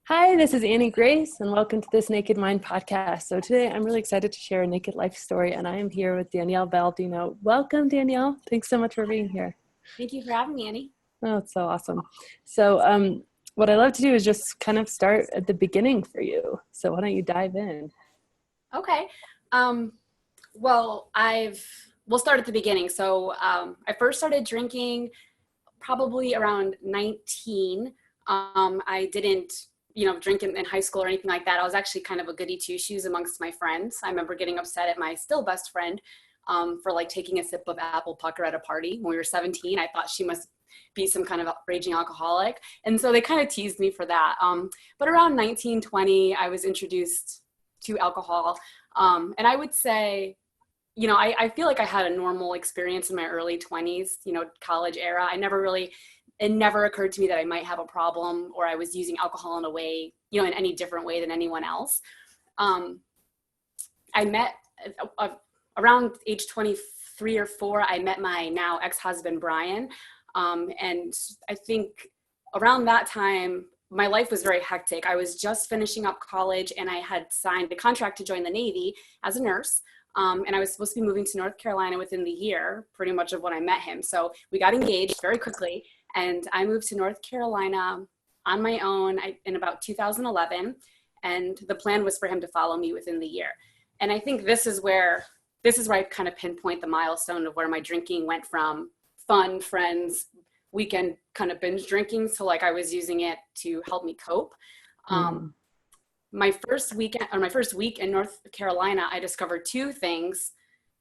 Hi, this is Annie Grace, and welcome to this Naked Mind podcast. So today I'm really excited to share a naked life story, and I am here with Danielle Baldino. Welcome, Danielle. Thanks so much for being here. Thank you for having me, Annie. Oh, it's so awesome. So what I love to do is just kind of start at the beginning for you. So why don't you dive in? Okay. Um, we'll start at the beginning. I first started drinking probably around 19. I didn't, drink in high school or anything like that. I was actually kind of a goody two shoes amongst my friends. I remember getting upset at my still best friend for like taking a sip of apple pucker at a party when we were 17. I thought she must be some kind of raging alcoholic. And so they kind of teased me for that. But around 19, 20, I was introduced to alcohol. And I would say, I feel like I had a normal experience in my early 20s, college era. It never occurred to me that I might have a problem or I was using alcohol in a way, in any different way than anyone else. I met around age 23 or 4, I met my now ex-husband, Brian. And I think around that time, my life was very hectic. I was just finishing up college and I had signed a contract to join the Navy as a nurse. And I was supposed to be moving to North Carolina within the year, pretty much of when I met him. So we got engaged very quickly and I moved to North Carolina on my own in about 2011. And the plan was for him to follow me within the year. And I think this is where I kind of pinpoint the milestone of where my drinking went from fun, friends, weekend kind of binge drinking. So like I was using it to help me cope. My first week in North Carolina, I discovered two things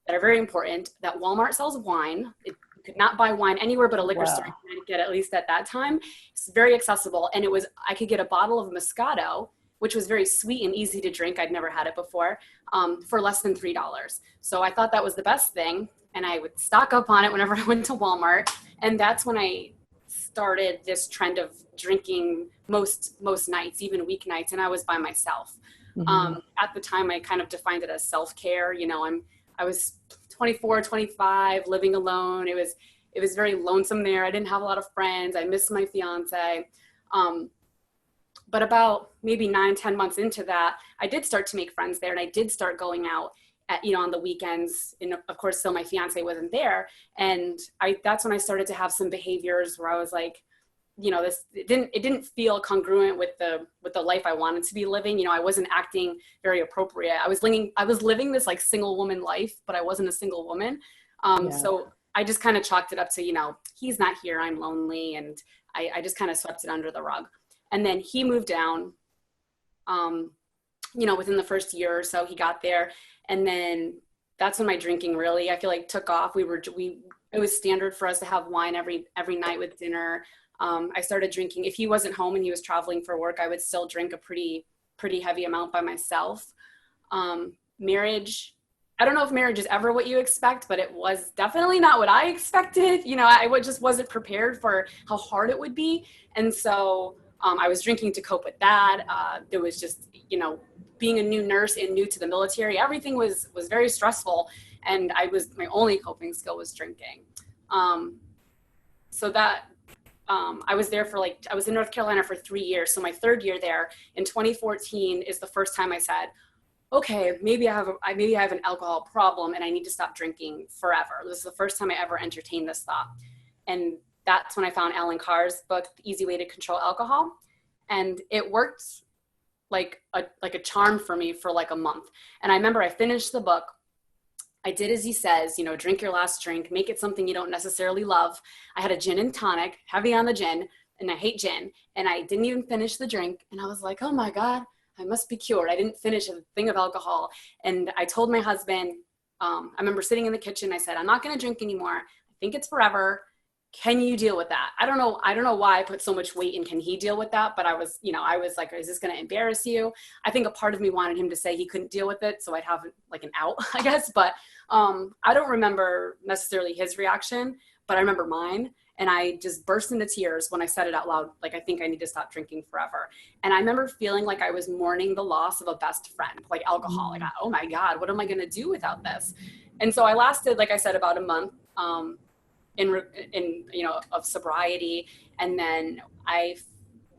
that are very important: that Walmart sells wine. You could not buy wine anywhere but a liquor store in Connecticut, at least at that time. It's very accessible. And I could get a bottle of Moscato, which was very sweet and easy to drink. I'd never had it before, for less than $3. So I thought that was the best thing. And I would stock up on it whenever I went to Walmart. And that's when I started this trend of drinking most nights, even weeknights, and I was by myself. At the time, I kind of defined it as self-care. I was 24, 25, living alone. It was very lonesome there. I didn't have a lot of friends. I missed my fiance. But about maybe 9, 10 months into that, I did start to make friends there, and I did start going out on the weekends. And of course, still my fiance wasn't there. And that's when I started to have some behaviors where I was like, it didn't feel congruent with the life I wanted to be living. I wasn't acting very appropriate. I was living this like single woman life, but I wasn't a single woman. So I just kind of chalked it up to, he's not here, I'm lonely. And I just kind of swept it under the rug. And then he moved down, within the first year or so. He got there. And then that's when my drinking really, I feel like, took off. It was standard for us to have wine every night with dinner. I started drinking. If he wasn't home and he was traveling for work, I would still drink a pretty heavy amount by myself. Marriage, I don't know if marriage is ever what you expect, but it was definitely not what I expected. I just wasn't prepared for how hard it would be. And so I was drinking to cope with that. There was just, being a new nurse and new to the military, everything was very stressful. And my only coping skill was drinking. So that, I was there I was in North Carolina for 3 years. So my third year there in 2014 is the first time I said, okay, maybe I have an alcohol problem and I need to stop drinking forever. This is the first time I ever entertained this thought. And that's when I found Alan Carr's book, The Easy Way to Control Alcohol. And it worked like a charm for me for like a month. And I remember I finished the book. I did as he says, drink your last drink, make it something you don't necessarily love. I had a gin and tonic, heavy on the gin, and I hate gin. And I didn't even finish the drink. And I was like, oh my God, I must be cured. I didn't finish a thing of alcohol. And I told my husband, I remember sitting in the kitchen, I said, I'm not going to drink anymore. I think it's forever. Can you deal with that? I don't know why I put so much weight in can he deal with that, but I was like, is this going to embarrass you? I think a part of me wanted him to say he couldn't deal with it, so I'd have like an out, I guess. But I don't remember necessarily his reaction, but I remember mine. And I just burst into tears when I said it out loud. Like, I think I need to stop drinking forever. And I remember feeling like I was mourning the loss of a best friend, like alcohol. Like, oh my God, what am I going to do without this? And so I lasted, like I said, about a month. In of sobriety. And then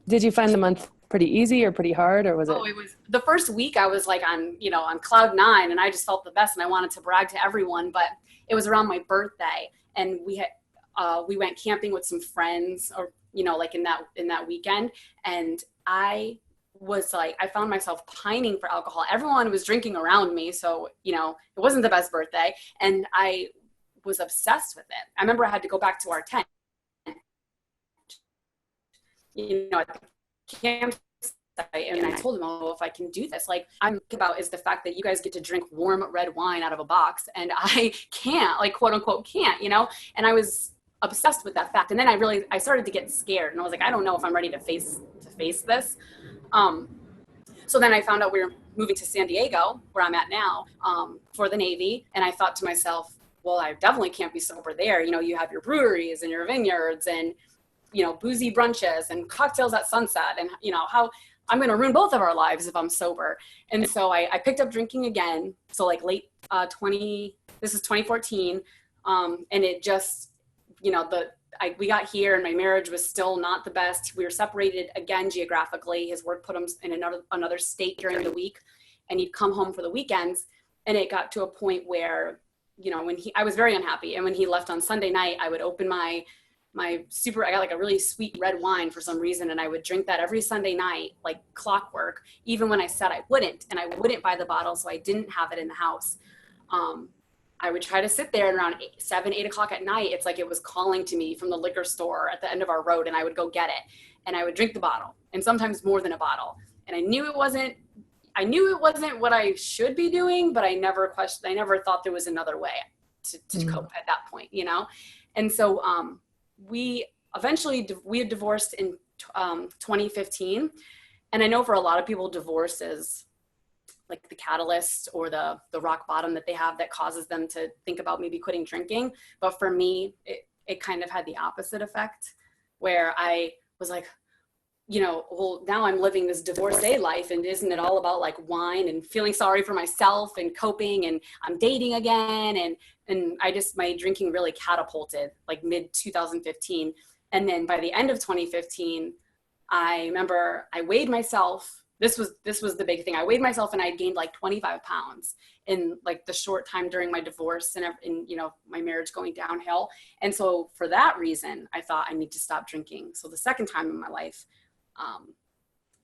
Did you find the month pretty easy or pretty hard, or was it? Oh, it was the first week I was like on cloud nine, and I just felt the best and I wanted to brag to everyone, but it was around my birthday, and we went camping with some friends, or, like in that weekend. And I was like, I found myself pining for alcohol. Everyone was drinking around me. So, it wasn't the best birthday. And I was obsessed with it. I remember I had to go back to our tent, at the campsite. And I told him, oh, if I can do this, like I'm thinking about is the fact that you guys get to drink warm red wine out of a box and I can't, like, quote unquote, can't, and I was obsessed with that fact. And then I started to get scared, and I was like, I don't know if I'm ready to face this. So then I found out we were moving to San Diego, where I'm at now, for the Navy. And I thought to myself, well, I definitely can't be sober there. You have your breweries and your vineyards and, boozy brunches and cocktails at sunset, and, how I'm going to ruin both of our lives if I'm sober. And so I picked up drinking again. So like late this is 2014. And it just, we got here and my marriage was still not the best. We were separated again geographically. His work put him in another state during the week, and he'd come home for the weekends. And it got to a point where, I was very unhappy. And when he left on Sunday night, I would open I got like a really sweet red wine for some reason, and I would drink that every Sunday night, like clockwork, even when I said I wouldn't, and I wouldn't buy the bottle, so I didn't have it in the house. I would try to sit there, and around 8 o'clock at night, it's like it was calling to me from the liquor store at the end of our road, and I would go get it, and I would drink the bottle, and sometimes more than a bottle. And I knew it wasn't what I should be doing, but I never thought there was another way to cope at that point, And so, we had divorced in 2015. And I know for a lot of people, divorce is like the catalyst or the rock bottom that they have that causes them to think about maybe quitting drinking. But for me, it kind of had the opposite effect, where I was like, well, now I'm living this divorcee life, and isn't it all about like wine and feeling sorry for myself and coping, and I'm dating again, and my drinking really catapulted like mid 2015. And then by the end of 2015, I remember I weighed myself. This was the big thing. I weighed myself, and I gained like 25 pounds in like the short time during my divorce and my marriage going downhill. And so for that reason, I thought I need to stop drinking. So the second time in my life,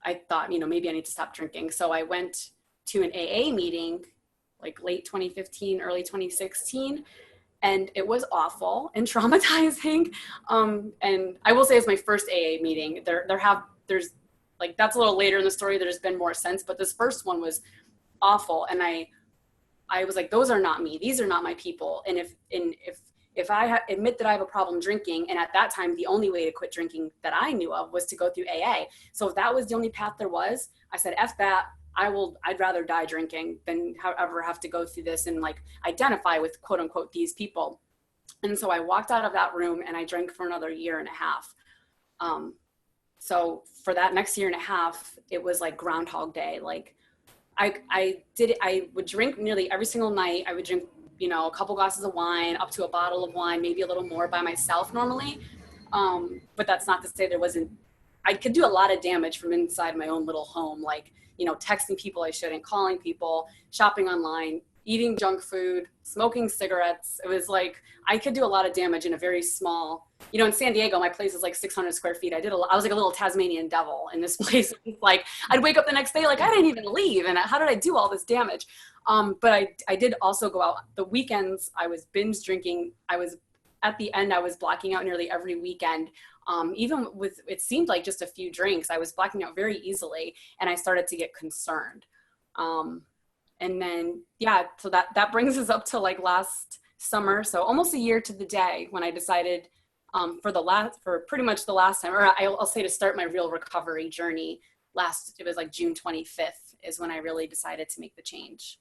I thought, maybe I need to stop drinking. So I went to an AA meeting like late 2015, early 2016. And it was awful and traumatizing. And I will say it's my first AA meeting. There's like, that's a little later in the story. There's been more since, but this first one was awful. And I was like, those are not me. These are not my people. And if I admit that I have a problem drinking, and at that time, the only way to quit drinking that I knew of was to go through AA. So if that was the only path there was, I said, F that. I'd rather die drinking than however have to go through this and like identify with quote unquote these people. And so I walked out of that room and I drank for another year and a half. So for that next year and a half, it was like Groundhog Day. Like I would drink nearly every single night. I would drink, a couple glasses of wine, up to a bottle of wine, maybe a little more by myself normally. But that's not to say I could do a lot of damage from inside my own little home. Like, texting people I shouldn't, calling people, shopping online, eating junk food, smoking cigarettes. It was like, I could do a lot of damage in a very small, in San Diego, my place is like 600 square feet. I was like a little Tasmanian devil in this place. Like I'd wake up the next day, like I didn't even leave. And how did I do all this damage? But I did also go out the weekends. I was binge drinking. At the end, I was blacking out nearly every weekend. Even with, it seemed like just a few drinks, I was blacking out very easily, and I started to get concerned. And then, so that brings us up to like last summer. So almost a year to the day when I decided for pretty much the last time, or I'll say to start my real recovery journey it was like June 25th is when I really decided to make the change.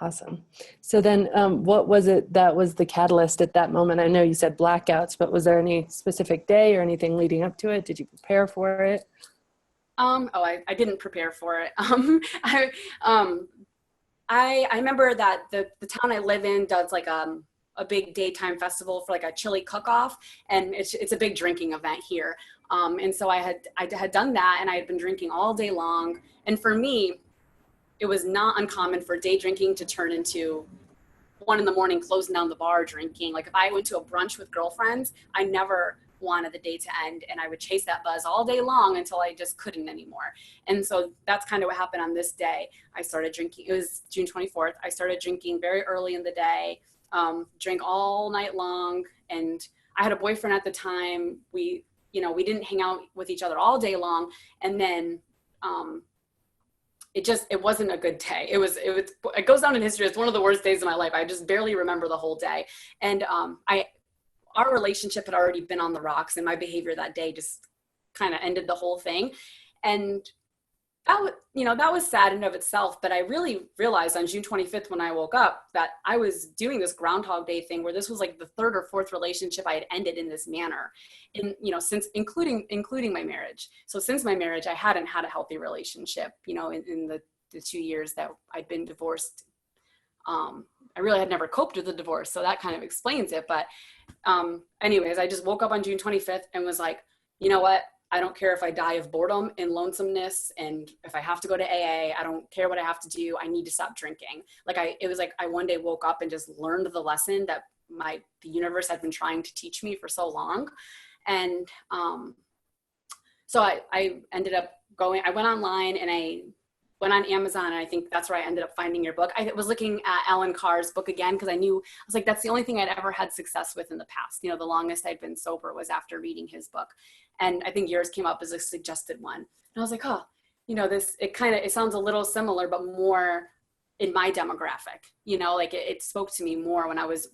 Awesome. So then what was it that was the catalyst at that moment? I know you said blackouts, but was there any specific day or anything leading up to it? Did you prepare for it? I didn't prepare for it. I remember that the town I live in does like a big daytime festival for like a chili cook-off, and it's a big drinking event here. And so I had done that, and I had been drinking all day long. And for me, it was not uncommon for day drinking to turn into 1 a.m, closing down the bar drinking. Like if I went to a brunch with girlfriends, I never wanted the day to end, and I would chase that buzz all day long until I just couldn't anymore. And so that's kind of what happened on this day. I started drinking. It was June 24th. I started drinking very early in the day, drank all night long. And I had a boyfriend at the time. We didn't hang out with each other all day long. And then, it wasn't a good day. It goes down in history as one of the worst days of my life. I just barely remember the whole day. And our relationship had already been on the rocks, and my behavior that day just kind of ended the whole thing. And that was sad in and of itself. But I really realized on June 25th when I woke up that I was doing this Groundhog Day thing, where this was like the third or fourth relationship I had ended in this manner, since including my marriage. So since my marriage, I hadn't had a healthy relationship, in the 2 years that I'd been divorced. I really had never coped with the divorce, so that kind of explains it. But anyways, I just woke up on June 25th and was like, you know what? I don't care if I die of boredom and lonesomeness, and if I have to go to AA, I don't care what I have to do. I need to stop drinking. It was like I one day woke up and just learned the lesson that the universe had been trying to teach me for so long. And so I ended up I went online and I went on Amazon, and I think that's where I ended up finding your book. I was looking at Alan Carr's book again, because I was like, that's the only thing I'd ever had success with in the past. The longest I'd been sober was after reading his book. And I think yours came up as a suggested one. And I was like, it sounds a little similar, but more in my demographic, it spoke to me more when I was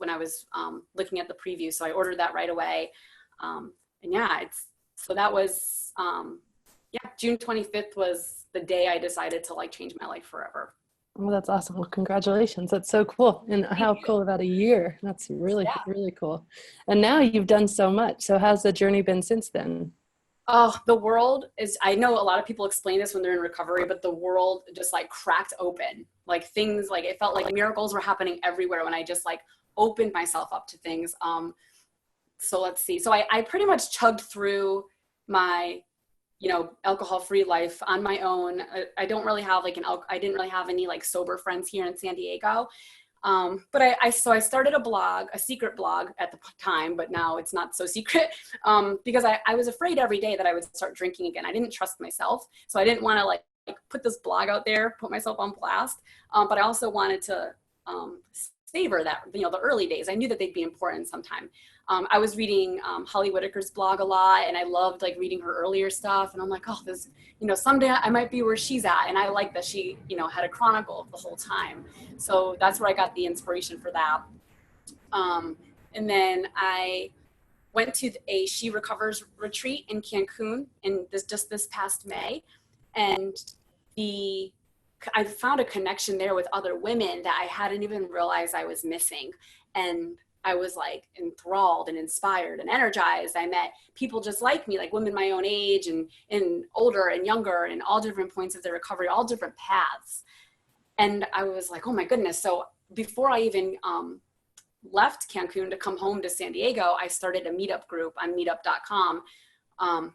looking at the preview. So I ordered that right away. So that was, June 25th was the day I decided to change my life forever. Oh, that's awesome. Well, congratulations. That's so cool. And how cool about a year. That's really, really cool. And now you've done so much. So how's the journey been since then? Oh, the world I know a lot of people explain this when they're in recovery, but the world just cracked open. It felt like miracles were happening everywhere when I just opened myself up to things. So let's see. So I pretty much chugged through my alcohol-free life on my own. I don't really have I didn't really have any sober friends here in San Diego. But I started a secret blog at the time, but now it's not so secret, because I was afraid every day that I would start drinking again. I didn't trust myself. So I didn't want to put this blog out there, put myself on blast. But I also wanted to, savor that, the early days. I knew that they'd be important sometime. I was reading Holly Whitaker's blog a lot, and I loved reading her earlier stuff. And I'm like, oh, this, someday I might be where she's at. And I like that she, had a chronicle the whole time. So that's where I got the inspiration for that. And then I went to a She Recovers retreat in Cancun this past May. And I found a connection there with other women that I hadn't even realized I was missing. And I was enthralled and inspired and energized. I met people just like me, women my own age and older and younger, and all different points of their recovery, all different paths. And I was like, oh my goodness. So before I even left Cancun to come home to San Diego, I started a meetup group on meetup.com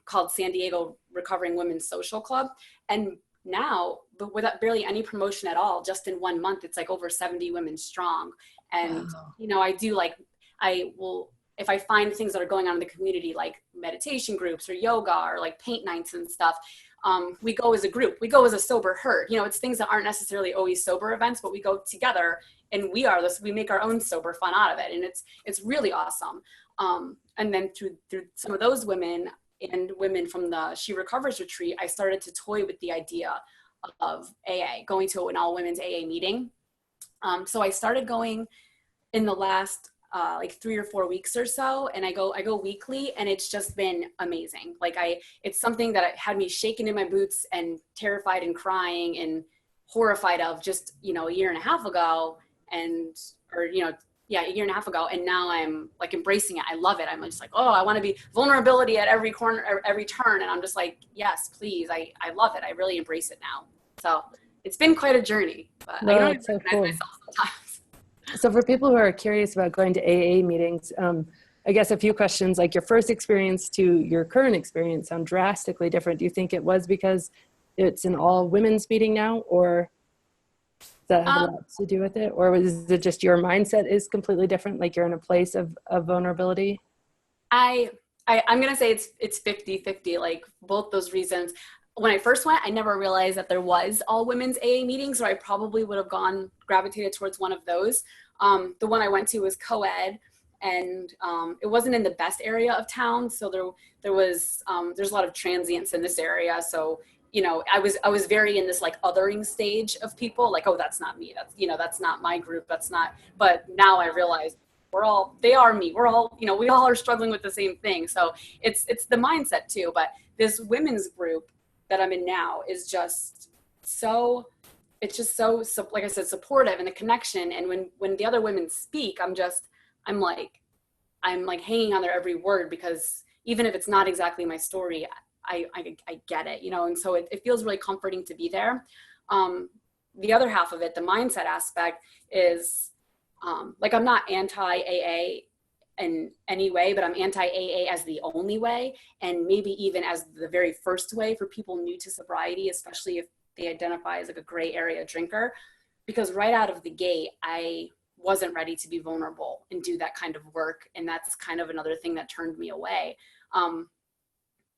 called San Diego Recovering Women's Social Club. And now, but without barely any promotion at all, just in 1 month, it's over 70 women strong. And, wow. I will, if I find things that are going on in the community, like meditation groups or yoga or paint nights and stuff, we go as a group, we go as a sober herd. It's things that aren't necessarily always sober events, but we go together and we make our own sober fun out of it. And it's really awesome. And then through some of those women and women from the She Recovers retreat, I started to toy with the idea of AA, going to an all women's AA meeting. So I started going in the last 3 or 4 weeks or so, and I go weekly, and it's just been amazing. It's something that had me shaking in my boots and terrified and crying and horrified of just a year and a half ago, a year and a half ago, and now I'm embracing it. I love it. I'm just I want to be vulnerability at every corner, every turn, and I'm just yes, please. I love it. I really embrace it now. So it's been quite a journey, but I don't even recognize myself sometimes. So for people who are curious about going to AA meetings, I guess a few questions, like your first experience to your current experience sound drastically different. Do you think it was because it's an all women's meeting now, or does that have a lot to do with it? Or was it just your mindset is completely different? Like you're in a place of vulnerability? I'm going to say it's 50-50, like both those reasons. When I first went, I never realized that there was all women's AA meetings, so I probably would have gravitated towards one of those. The one I went to was co-ed, and it wasn't in the best area of town, so there's a lot of transients in this area. So, you know, I was very in this like othering stage of people, like, oh, that's not me, that's not my group, that's not. But now I realize they are me. We're all, we all are struggling with the same thing. So it's the mindset too. But this women's group that I'm in now is just so, it's just so, like I said, supportive, and the connection. And when the other women speak, I'm like hanging on their every word, because even if it's not exactly my story, I get it, and so it feels really comforting to be there. The other half of it, the mindset aspect, is like, I'm not anti-AA in any way, but I'm anti-AA as the only way, and maybe even as the very first way for people new to sobriety, especially if they identify as like a gray area drinker, because right out of the gate, I wasn't ready to be vulnerable and do that kind of work. And that's kind of another thing that turned me away.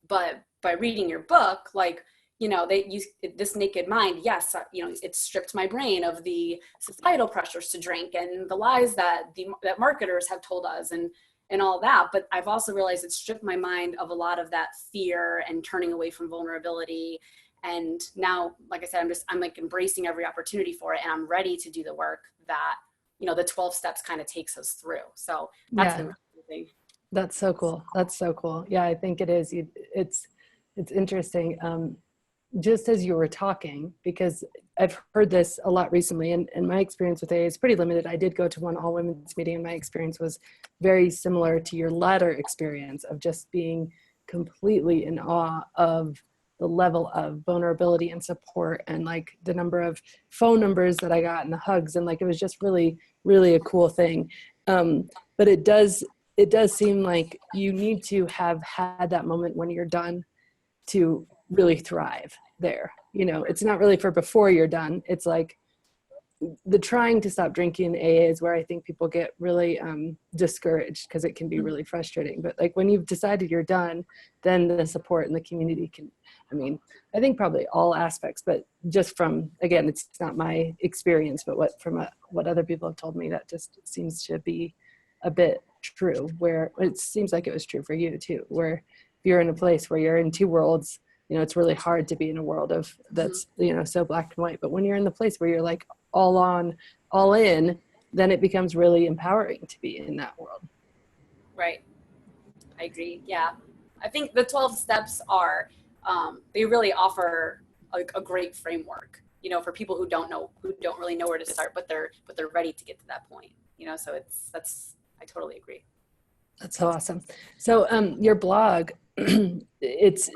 But by reading your book, like, this naked mind, yes, it stripped my brain of the societal pressures to drink and the lies that that marketers have told us and all that. But I've also realized it stripped my mind of a lot of that fear and turning away from vulnerability. And now, like I said, I'm like embracing every opportunity for it, and I'm ready to do the work that, the 12 steps kind of takes us through. So that's been amazing. That's so cool. That's so cool. Yeah, I think it is. It's interesting. Just as you were talking, because I've heard this a lot recently, and my experience with AA is pretty limited. I did go to one all women's meeting, and my experience was very similar to your latter experience of just being completely in awe of the level of vulnerability and support, and like the number of phone numbers that I got and the hugs, and like, it was just really, really a cool thing. But it does seem like you need to have had that moment when you're done to really thrive there. It's not really for before you're done. It's like the trying to stop drinking in AA is where I think people get really discouraged, because it can be really frustrating. But like, when you've decided you're done, then the support and the community can, I think probably all aspects, but just from, again, it's not my experience, but what other people have told me, that just seems to be a bit true, where it seems like it was true for you too, where if you're in a place where you're in two worlds, it's really hard to be in a world of that's, so black and white. But when you're in the place where you're like all on, all in, then it becomes really empowering to be in that world. Right. I agree. Yeah. I think the 12 steps are, they really offer a great framework, for people who don't really know where to start, but they're ready to get to that point, so I totally agree. That's so awesome. So your blog, it's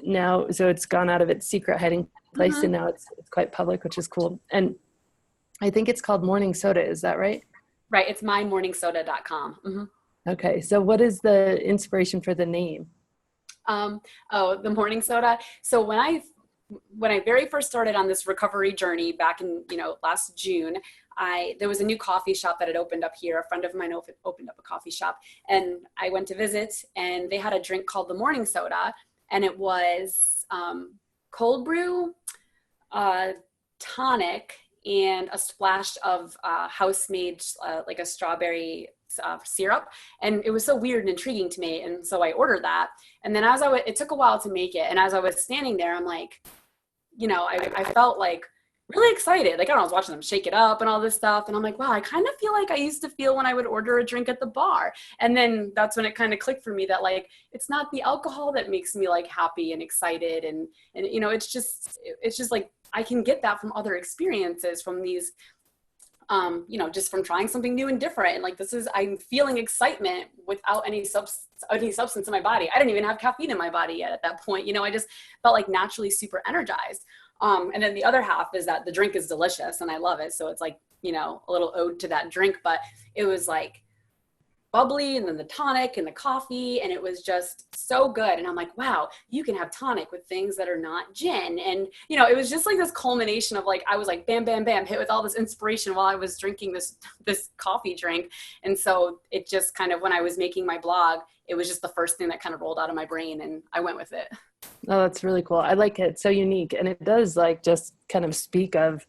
gone out of its secret hiding place, and now it's quite public, which is cool. And I think it's called Morning Soda. Is that right? Right. It's mymorningsoda.com. Mm-hmm. Okay. So what is the inspiration for the name? The Morning Soda. So when I very first started on this recovery journey back in, last June, there was a new coffee shop that had opened up here. A friend of mine opened up a coffee shop, and I went to visit, and they had a drink called the Morning Soda, and it was cold brew, tonic, and a splash of house-made, like a strawberry syrup. And it was so weird and intriguing to me. And so I ordered that. And then it took a while to make it. And as I was standing there, I'm like, I felt like really excited. Like, I don't know, I was watching them shake it up and all this stuff. And I'm like, wow, I kind of feel like I used to feel when I would order a drink at the bar. And then that's when it kind of clicked for me that, like, it's not the alcohol that makes me like happy and excited. And it's just like, I can get that from other experiences, from these, just from trying something new and different. And like, I'm feeling excitement without any substance in my body. I didn't even have caffeine in my body yet at that point. I just felt like naturally super energized. And then the other half is that the drink is delicious and I love it. So it's like, a little ode to that drink, but it was like, bubbly and then the tonic and the coffee, and it was just so good. And I'm like, wow, you can have tonic with things that are not gin. And it was just like this culmination of like, I was like bam bam bam, hit with all this inspiration while I was drinking this coffee drink. And so it just kind of, when I was making my blog, it was just the first thing that kind of rolled out of my brain, and I went with it. Oh, that's really cool. I like it. It's so unique, and it does like just kind of speak of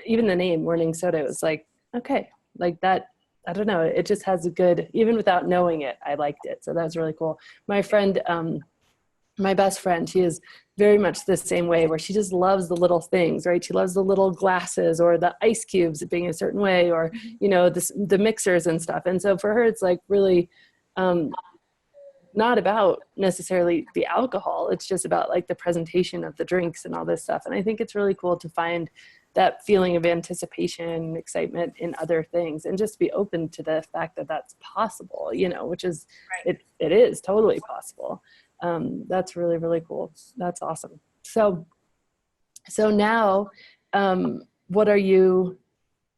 even the name morning soda. It was like, okay, like that. I don't know. It just has a good, even without knowing it, I liked it. So that was really cool. My friend, my best friend, she is very much the same way, where she just loves the little things, right? She loves the little glasses or the ice cubes being a certain way, or, the mixers and stuff. And so for her, it's like really, not about necessarily the alcohol. It's just about like the presentation of the drinks and all this stuff. And I think it's really cool to find that feeling of anticipation, excitement in other things, and just be open to the fact that that's possible, which is, right. It is totally possible. That's really, really cool. That's awesome. So now, what are you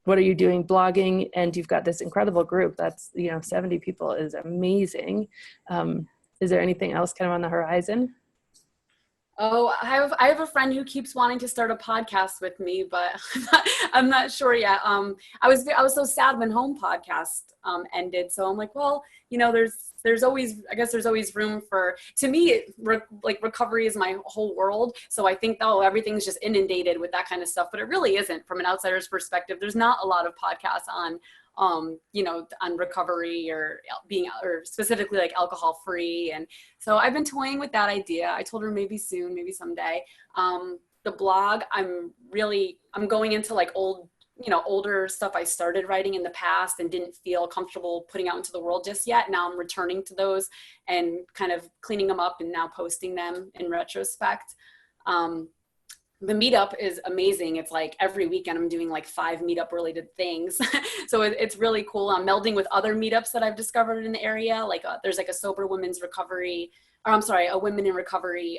doing? Blogging, and you've got this incredible group that's, 70 people is amazing. Is there anything else kind of on the horizon? Oh, I have a friend who keeps wanting to start a podcast with me, but I'm not sure yet. I was so sad when Home podcast ended. So I'm like, well, there's always room for, to me, like recovery is my whole world. So I think, everything's just inundated with that kind of stuff, but it really isn't. From an outsider's perspective, there's not a lot of podcasts on recovery or specifically like alcohol free. And so I've been toying with that idea. I told her maybe soon, maybe someday. The blog, I'm going into like older stuff I started writing in the past and didn't feel comfortable putting out into the world just yet. Now I'm returning to those and kind of cleaning them up and now posting them in retrospect. The meetup is amazing. It's like every weekend I'm doing like 5 meetup related things. So it's really cool. I'm melding with other meetups that I've discovered in the area. Like there's like a sober women's recovery, a women in recovery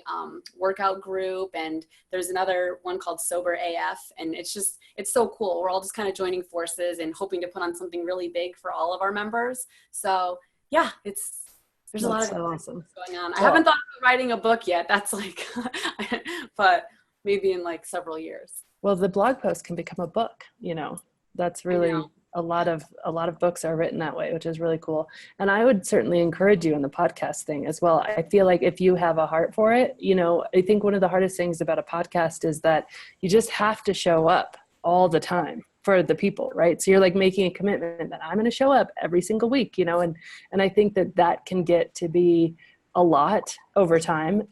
workout group. And there's another one called Sober AF. And it's so cool. We're all just kind of joining forces and hoping to put on something really big for all of our members. So yeah, there's a lot of awesome going on. I haven't thought about writing a book yet. That's like, but maybe in like several years. Well, the blog post can become a book, that's really a lot of books are written that way, which is really cool. And I would certainly encourage you in the podcast thing as well. I feel like if you have a heart for it, I think one of the hardest things about a podcast is that you just have to show up all the time for the people, right? So you're like making a commitment that I'm going to show up every single week, and I think that can get to be a lot over time.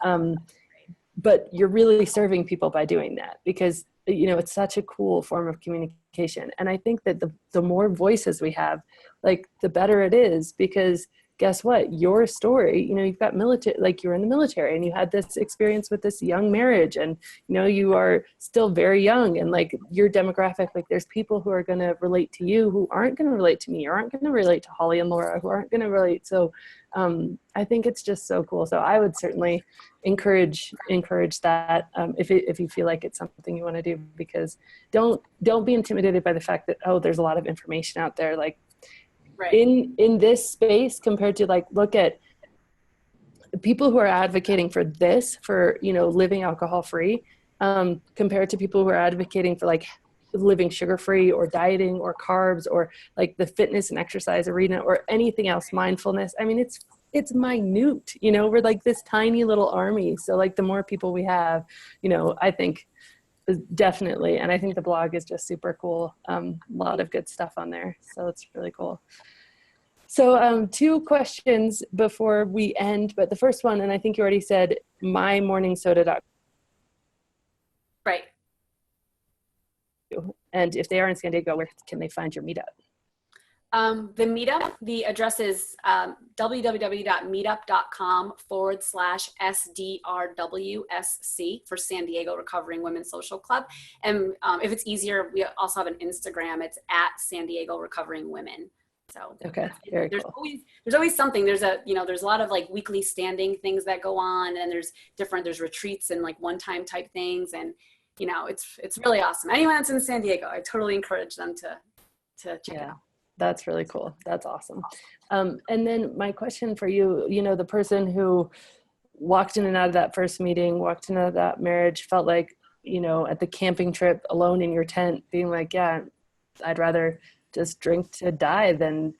But you're really serving people by doing that, because, it's such a cool form of communication. And I think that the more voices we have, like the better it is, because guess what? Your story, you've got military, like you're in the military and you had this experience with this young marriage, and, you are still very young, and like your demographic, like there's people who are going to relate to you who aren't going to relate to me, or aren't going to relate to Holly and Laura, who aren't going to relate. So I think it's just so cool. So I would certainly encourage that if you feel like it's something you want to do, because don't be intimidated by the fact that, there's a lot of information out there. Like, right. In this space, compared to like, look at people who are advocating for this, for, living alcohol free, compared to people who are advocating for like living sugar free or dieting or carbs, or like the fitness and exercise arena or anything else, mindfulness. I mean, it's minute, we're like this tiny little army. So like the more people we have, I think definitely. And I think the blog is just super cool. A lot of good stuff on there. So it's really cool. So 2 questions before we end, but the first one, and I think you already said mymorningsoda.com. Right. And if they are in San Diego, where can they find your meetup? The meetup, the address is www.meetup.com/SDRWSC for San Diego Recovering Women's Social Club. And if it's easier, we also have an Instagram. It's at San Diego Recovering Women. So okay, very cool. There's always something. There's a lot of like weekly standing things that go on, and there's retreats and like one-time type things, and it's really awesome. Anyone that's in San Diego, I totally encourage them to check it out. That's really cool. That's awesome. And then my question for you, the person who walked in and out of that first meeting, walked in and out of that marriage, felt like, at the camping trip alone in your tent, being like, yeah, I'd rather just drink to die than,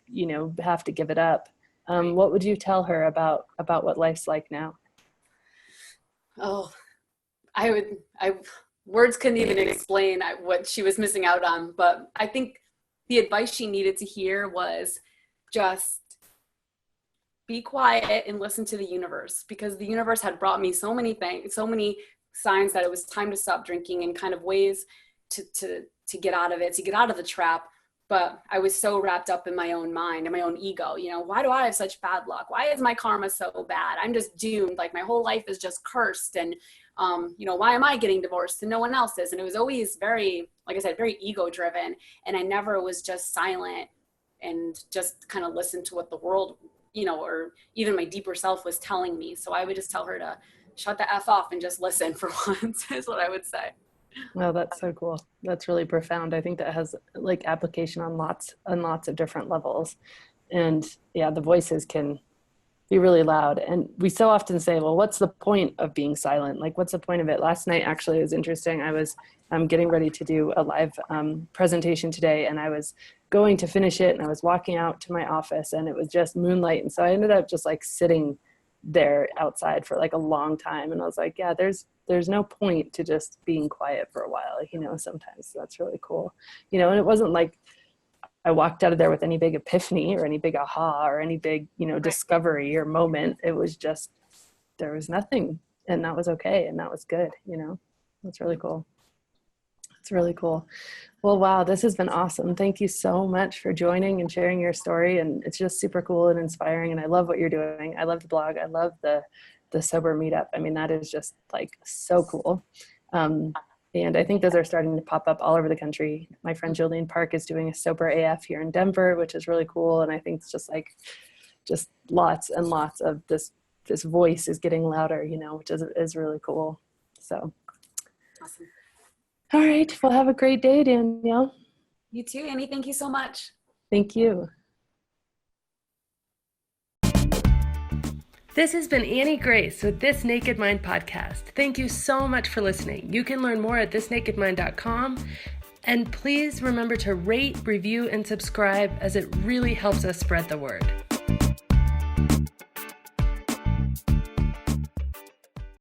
have to give it up. What would you tell her about what life's like now? Oh, words couldn't even explain what she was missing out on. But I think the advice she needed to hear was just be quiet and listen to the universe, because the universe had brought me so many things, so many signs that it was time to stop drinking, and kind of ways to get out of it, to get out of the trap. But I was so wrapped up in my own mind and my own ego. Why do I have such bad luck? Why is my karma so bad? I'm just doomed. Like, my whole life is just cursed. And, why am I getting divorced and no one else is? And it was always very, like I said, very ego driven. And I never was just silent and just kind of listened to what the world, or even my deeper self was telling me. So I would just tell her to shut the F off and just listen for once, is what I would say. Well, that's so cool. That's really profound. I think that has like application on lots of different levels. And yeah, the voices can be really loud. And we so often say, well, what's the point of being silent? Like, what's the point of it? Last night, actually, it was interesting. I'm getting ready to do a live presentation today, and I was going to finish it, and I was walking out to my office, and it was just moonlight. And so I ended up just like sitting there outside for like a long time. And I was like, yeah, there's no point to just being quiet for a while, sometimes. So that's really cool. And it wasn't like I walked out of there with any big epiphany or any big aha or any big, discovery or moment. It was just, there was nothing, and that was okay. And that was good. That's really cool. It's really cool. Well, wow, this has been awesome. Thank you so much for joining and sharing your story. And it's just super cool and inspiring. And I love what you're doing. I love the blog. I love the sober meetup. I mean, that is just like so cool. And I think those are starting to pop up all over the country. My friend Julian Park is doing a sober AF here in Denver, which is really cool. And I think it's just lots and lots of this voice is getting louder, which is really cool. So. Awesome. All right. Well, have a great day, Danielle. You too, Annie. Thank you so much. Thank you. This has been Annie Grace with This Naked Mind podcast. Thank you so much for listening. You can learn more at thisnakedmind.com. And please remember to rate, review, and subscribe, as it really helps us spread the word.